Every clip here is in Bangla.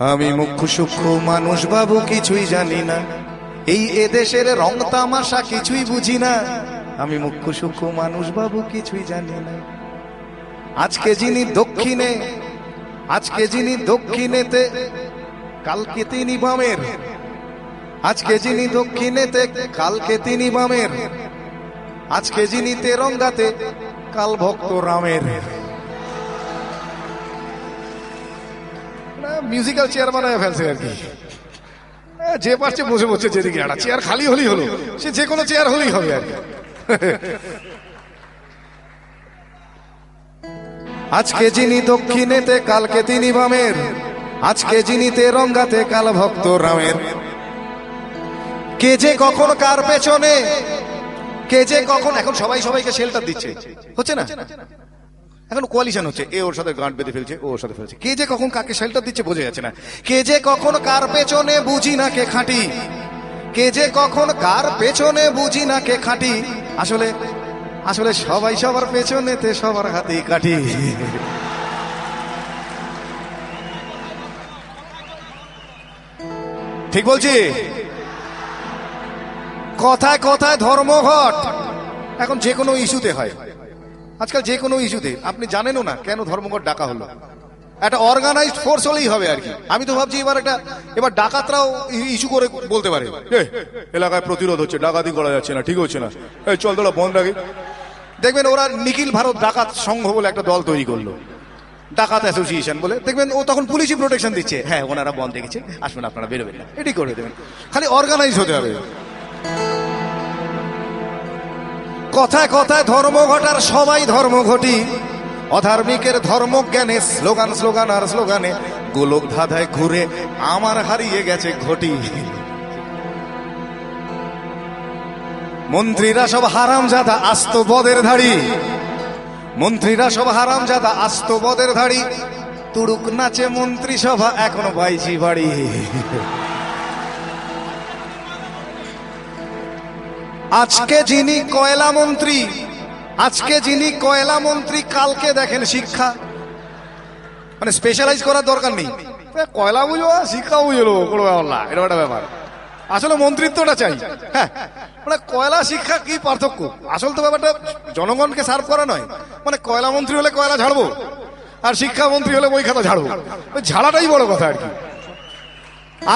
আমি মুখ্য সূক্ষ্ম মানুষ বাবু, কিছুই জানি না। এই এদেশের রং তামাশা কিছুই বুঝি না। আমি মুখ্য সূক্ষ্ম মানুষ বাবু, কিছুই জানি না। আজকে যিনি দক্ষিণেতে কালকে তিনি বামের। আজকে যিনি দক্ষিণেতে কালকে তিনি বামের। আজকে যিনি তেরঙ্গাতে কাল ভক্ত রামের। মিউজিক্যাল চেয়ার বানায় ফেলছে আর কি। যে পারছে বসে বসে, যেদিকে একটা চেয়ার খালি হলেই হলো, সে যে কোনো চেয়ার হলেই হবে আর কি। আজকে যিনি দক্ষিণেতে কালকে তিনি বামের। আজকে যিনি তেরঙ্গাতে কাল ভক্ত রামের। কে যে কখন কার পেছনে, কে যে কখন, এখন সবাই সবাইকে শেল্টার দিচ্ছে, হচ্ছে না? এখন কোয়ালিশন হচ্ছে, এ ওর সাথে গাঁট বেঁধে ফেলছে, ও ওর সাথে ফেলছে। কে যে কখন কাকে শেল্টার দিচ্ছে বোঝা যাচ্ছে না। কে যে কখন কার পেছনে বুঝি না কে খাঁটি। কে যে কখন কার পেছনে বুঝি না কে খাঁটি। আসলে আসলে সবাই সবার পেছনেতে সবার হাতেই কাঠি। ঠিক বলছি? কথায় কথায় ধর্মঘট এখন যে কোনো ইস্যুতে হয়। আজকাল যে কোনো ইস্যুতে, আপনি জানেনও না কেন ধর্মঘট ডাকা হলো। একটা অর্গানাইজড ফোর্স হলেই হবে আর কি। আমি তো ভাবছি এবার ডাকাতরাও ইস্যু করে বলতে পারে, এলাকায় প্রতিরোধ হচ্ছে, ডাকাতি করা যাচ্ছে না, ঠিক হচ্ছে না, এই চল তোরা বন্ধ রাখি। দেখবেন ওরা নিখিল ভারত ডাকাত সংঘ বলে একটা দল তৈরি করলো, ডাকাত অ্যাসোসিয়েশন বলে। দেখবেন ও তখন পুলিশই প্রোটেকশন দিচ্ছে, হ্যাঁ ওনারা বন্ধ রেখেছে, আসবেন আপনারা বেরোবেন না, এটি করে দেবেন। খালি অর্গানাইজ হতে হবে। কথায় কথায় ধর্মঘটার সবাই ধর্মঘটি। অধার্মিকের ধর্মজ্ঞানে স্লোগান স্লোগান আর স্লোগানে গোলক ধাঁধায় ঘুরে আমার হারিয়ে গেছে ঘটি। মন্ত্রীরা সব হারামজাদা আস্ত বদের ধাড়ি। মন্ত্রীরা সব হারামজাদা আস্ত বদের ধাড়ি। তুড়ুক নাচে মন্ত্রী সভা এখনো বাইজি বাড়ি। আজকে যিনি কয়লা মন্ত্রী, আজকে যিনি কয়লা মন্ত্রী কালকে দেখেন শিক্ষা। মানে স্পেশালাইজ করার দরকার নেই, কয়লা বুঝবো শিক্ষা বুঝলো, কোনো ব্যাপার না, এটা একটা ব্যাপার। আসলে মন্ত্রিত্বটা চাই। হ্যাঁ, মানে কয়লা শিক্ষা কি পার্থক্য? আসল তো ব্যাপারটা জনগণকে সার্ভ করা নয়। মানে কয়লা মন্ত্রী হলে কয়লা ঝাড়বো, আর শিক্ষা মন্ত্রী হলে বই খাতা ঝাড়বো, ওই ঝাড়াটাই বড় কথা আর কি।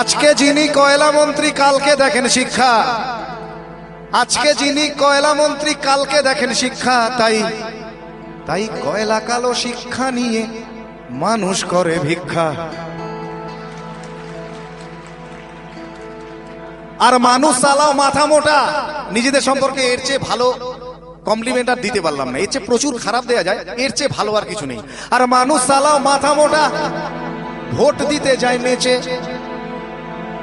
আজকে যিনি কয়লা মন্ত্রী কালকে দেখেন শিক্ষা। আজকে যিনি কয়লা মন্ত্রী কালকে দেখেন শিক্ষা। তাই কয়লা কালো শিক্ষা নিয়ে মানুষ করে ভিক্ষা। আর মানুষ চালাও মাথা মোটা। নিজেদের সম্পর্কে এর চেয়ে ভালো কমপ্লিমেন্ট আর দিতে পারলাম না। এর চেয়ে প্রচুর খারাপ দেয়া যায়, এর চেয়ে ভালো আর কিছু নেই। আর মানুষ চালাও মাথা মোটা, ভোট দিতে যায় নেচে।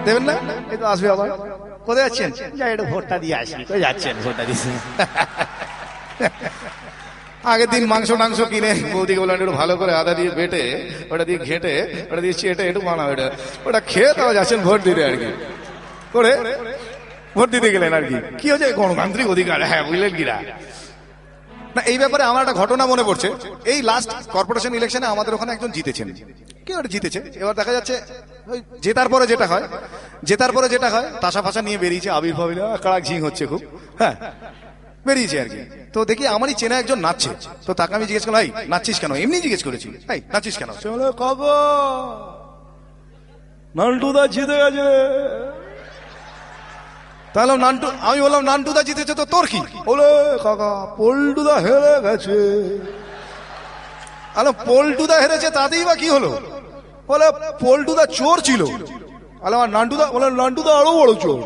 দেবেন না? এই তো আসবে আবার। কোথায় যাচ্ছেন? যাই একটু ভোটটা দিয়ে আসি। কোথায় যাচ্ছেন? ভোটটা দিচ্ছেন। আগের দিন মাংস টাংস কিনে বৌদিকে বললাম একটু ভালো করে আদা দিয়ে বেটে, ওটা দিয়ে ঘেটে, ওটা দিয়ে চেটে একটু বানাও, ওটা খেয়ে তাও যাচ্ছেন ভোট দিতে আর কি। করে ভোট দিতে গেলেন আর কি। কি হচ্ছে? গণতান্ত্রিক অধিকার, হ্যাঁ বুঝলেন কিনা না। এই ব্যাপারে আমার একটা ঘটনা মনে পড়ছে। এই লাস্ট কর্পোরেশন ইলেকশনে আমাদের ওখানে একজন জিতেছেন। কে ওটা জিতেছে? এবার দেখা যাচ্ছে ওই জেতার পরে যেটা হয় তাসা ফাঁসা নিয়ে বেরিয়েছে, আবির্ভাব কাড়াক ঝিং হচ্ছে খুব, হ্যাঁ বেরিয়েছে আর কি। তো দেখি আমারই চেনা একজন নাচছে। তো তাকে আমি জিজ্ঞেস করলাম, নাচছিস কেন? এমনি জিজ্ঞেস করেছি, নাচছিস কেন? চলো কবে নান্টুদা জিতে গেছে। তাহলে নান্টু, আমি বললাম নান্টুদা জিতেছে তো তোর কি? বলে কাকা পল্টুদা হেরে গেছে। আলো পল্টুদা হেরেছে তাতেই বা কি হলো? বলে পল্টুদা চোর ছিল। আলো আর নান্টুদা, বলে নান্টুদা আরো বড় চোর।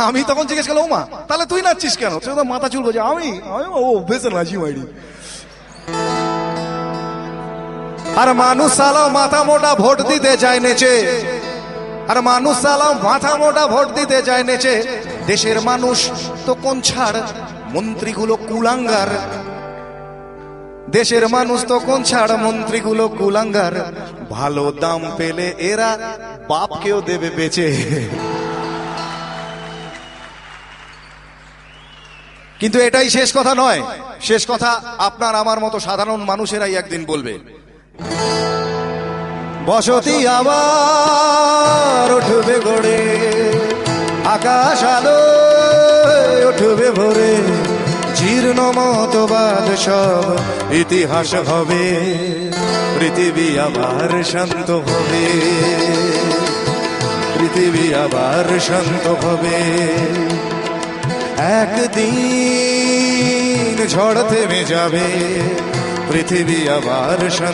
আমি তখন জিজ্ঞেস করলাম, মা তাহলে তুই নাচছিস কেন? মাথা চুল বোঝে, আমি ও বেশি নাচি মাইরি। আর মানুষ সালাও মাথা মোটা ভোট দিতে যায় নেচে। আর মানুষ সালাও মাথা মোটা ভোট দিতে যায় নেচে। দেশের মানুষ তো কোন ছাড়, মন্ত্রীগুলো কুলাঙ্গার। দেশের মানুষ তো কোন ছাড়, মন্ত্রীগুলো কুলাঙ্গার। ভালো দাম পেলে এরা বাপকেও দেবে বেচে। কিন্তু এটাই শেষ কথা নয়। শেষ কথা আপনার আমার মতো সাধারণ মানুষেরাই একদিন বলবে। বসতি আবার উঠবে গড়ে, আকাশ আলো উঠবে ভরে, জীর্ণ মতবাদ সব ইতিহাস হবে, পৃথিবী আবার শান্ত হবে, পৃথিবী আবার শান্ত হবে। একদিন ঝড় থেমে যাবে, পৃথিবী আবার শান্ত